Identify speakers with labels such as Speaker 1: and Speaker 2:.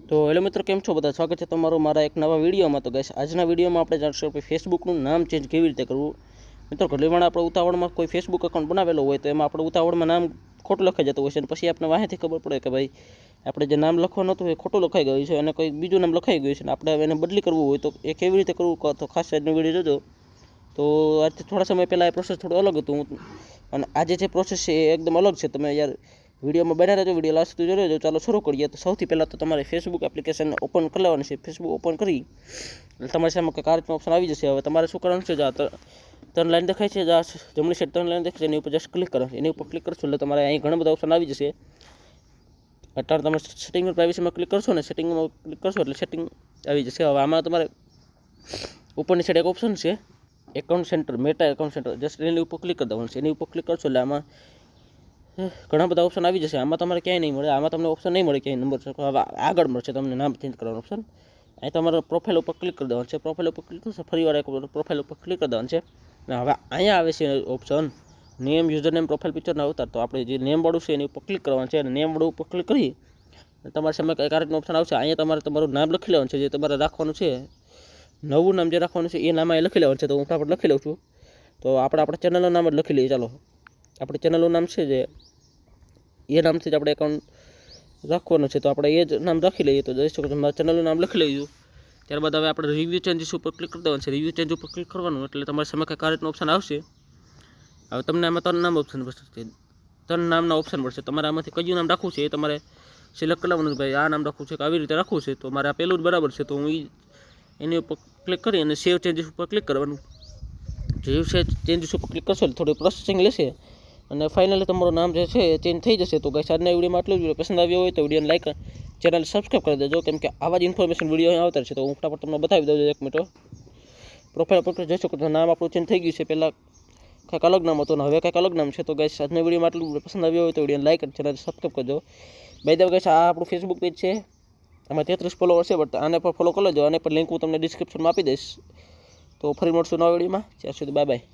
Speaker 1: તો હેલો મિત્રો, કેમ છો બધા? સ્વાગત છે તમારું મારા એક નવા વિડીયોમાં. તો ગાઈસ, આજના વિડીયોમાં આપણે જાણશું કે ફેસબુકનું નામ ચેન્જ કેવી રીતે કરવું. મિત્રો, ઘણી વાર આપણે ઉતાવળમાં કોઈ ફેસબુક એકાઉન્ટ બનાવેલો હોય તો એમાં આપણે ઉતાવળમાં નામ ખોટું લખાઈ જતું હોય છે, અને પછી આપણે વાહેથી ખબર પડે કે ભાઈ આપણે જે નામ લખવાનું હતું એ ખોટું લખાઈ ગયું છે અને કોઈ બીજું નામ લખાઈ ગયું છે, અને આપણે એને બદલી કરવું હોય તો એ કેવી રીતે કરવું તો ખાસ આજનો વિડીયો જોજો. તો આજથી થોડા સમય પહેલાં એ પ્રોસેસ થોડું અલગ હતું, અને આજે જે પ્રોસેસ છે એ એકદમ અલગ છે. તમે યાર વિડીયોમાં બન્યા રહેજો, વિડીયો લાસ્ટ સુધી જોજો. ચાલો શરૂ કરીએ. તો સૌથી પહેલાં તો તમારે ફેસબુક એપ્લિકેશન ઓપન કરી લેવાની છે. ફેસબુક ઓપન કરી એટલે તમારી સામે કંઈક આ રીતનું ઓપ્શન આવી જશે. હવે તમારે શું કરવાનું છે, ત્રણ લાઈન દેખાય છે, જમણી સાઈડ ત્રણ લાઈન દેખાય છે, એની ઉપર જસ્ટ ક્લિક કરો. એની ઉપર ક્લિક કરશો એટલે તમારે અહીં ઘણા બધા ઓપ્શન આવી જશે. અત્યારે તમે સેટિંગ પ્રાઇવસીમાં ક્લિક કરશો ને, સેટિંગમાં ક્લિક કરશો એટલે સેટિંગ આવી જશે. હવે આમાં તમારે ઉપરની સાઈડ એક ઓપ્શન છે account center, Meta account center, just એની ઉપર ક્લિક કરી દેવાનું છે. એની ઉપર ક્લિક કરશો એટલે આમાં ઘણા બધા ઓપ્શન આવી જશે. આમાં તમારે ક્યાંય નહીં મળે, આમાં તમને ઓપ્શન નહીં મળે ક્યાંય નંબર. હવે આગળ મળશે તમને નામ ચેન્જ કરવાનું ઓપ્શન. અહીં તમારે પ્રોફાઇલ ઉપર ક્લિક કરી દેવાનું છે. પ્રોફાઇલ ઉપર ક્લિક કરશો, ફરીવાર એક પ્રોફાઇલ ઉપર ક્લિક કરી દેવાનું છે. અને હવે અહીંયા આવે છે option name, user name, profile પિક્ચરના અવતાર. તો આપણે જે નેમવાળું છે એની ઉપર ક્લિક કરવાનું છે, અને નેમવાળું ઉપર ક્લિક કરી તમારી સામે કંઈક આ રીતનું ઓપ્શન આવશે. અહીંયા તમારે તમારું નામ લખી લેવાનું છે, જે તમારે રાખવાનું છે. નવું નામ જે રાખવાનું છે એ નામ અહીં લખી લેવાનું છે. તો હું ફટાફટ લખી લઉં છું. તો આપણે આપણા ચેનલનું નામ જ લખી લઈએ. ચાલો, આપણે ચેનલનું નામ છે જે એ નામથી જ આપણે એકાઉન્ટ રાખવાનું છે, તો આપણે એ જ નામ રાખી લઈએ. તો જોઈ શકો છો મારા ચેનલનું નામ લખી લઈશું. ત્યારબાદ હવે આપણે રિવ્યૂ ચેન્જીસ ઉપર ક્લિક કરી દેવાનું છે. રિવ્યૂ ચેન્જ ઉપર ક્લિક કરવાનું એટલે તમારી સામે કંઈક આ રીતનું ઓપ્શન આવશે. હવે તમને આમાં ત્રણ નામ ઓપ્શન મળશે, ત્રણ નામના ઓપ્શન મળશે. તમારે આમાંથી કયું નામ રાખવું છે એ તમારે સિલેક્ટ કરવાનું છે. ભાઈ આ નામ રાખવું છે કે આવી રીતે રાખવું છે. તો મારે આ પહેલું જ બરાબર છે, તો હું એની ઉપર ક્લિક કરી અને સેવ ચેન્જીસ ઉપર ક્લિક કરવાનું. સેવ ચેન્જીસ ઉપર ક્લિક કરશો એટલે થોડી પ્રોસેસિંગ લેશે, અને ફાઇનલી તમારું નામ જે છે એ ચેન્જ થઈ જશે. તો ગાઈસ, આજના વિડીયોમાં આટલું જ. વિડીયો પસંદ આવ્યો હોય તો વિડીયોને લાઈક, ચેનલ સબસ્ક્રાઈબ કરી દેજો, કેમ કે આવા જ ઇન્ફોર્મેશન વિડીયો અહીં આવતા છે. તો હું ફટાફટ તમને બતાવી દઉં. એક મિનિટ, પ્રોફાઇલ પર જોઈ શકો છો નામ આપણું ચેન્જ થઈ ગયું છે. પહેલાં કંઈક અલગ નામ હતું ને હવે કંઈક અલગ નામ છે. તો ગાઈસ, આજના વિડીયોમાં આટલું. પસંદ આવ્યો હોય તો વિડીયોને લાઈક અને ચેનલ સબસ્ક્રાઈબ કરજો. બાય ધ વે ગાઈસ, આ આપણું ફેસબુક પેજ છે, આમાં 33 ફોલોવર છે, બટ આને પણ ફોલો કરી લેજો. આને પણ લિંક હું તમને ડિસ્ક્રિપ્શનમાં આપી દઈશ. તો ફરી મળશું નવા વિડીયોમાં. ત્યાં સુધી બાય બાય.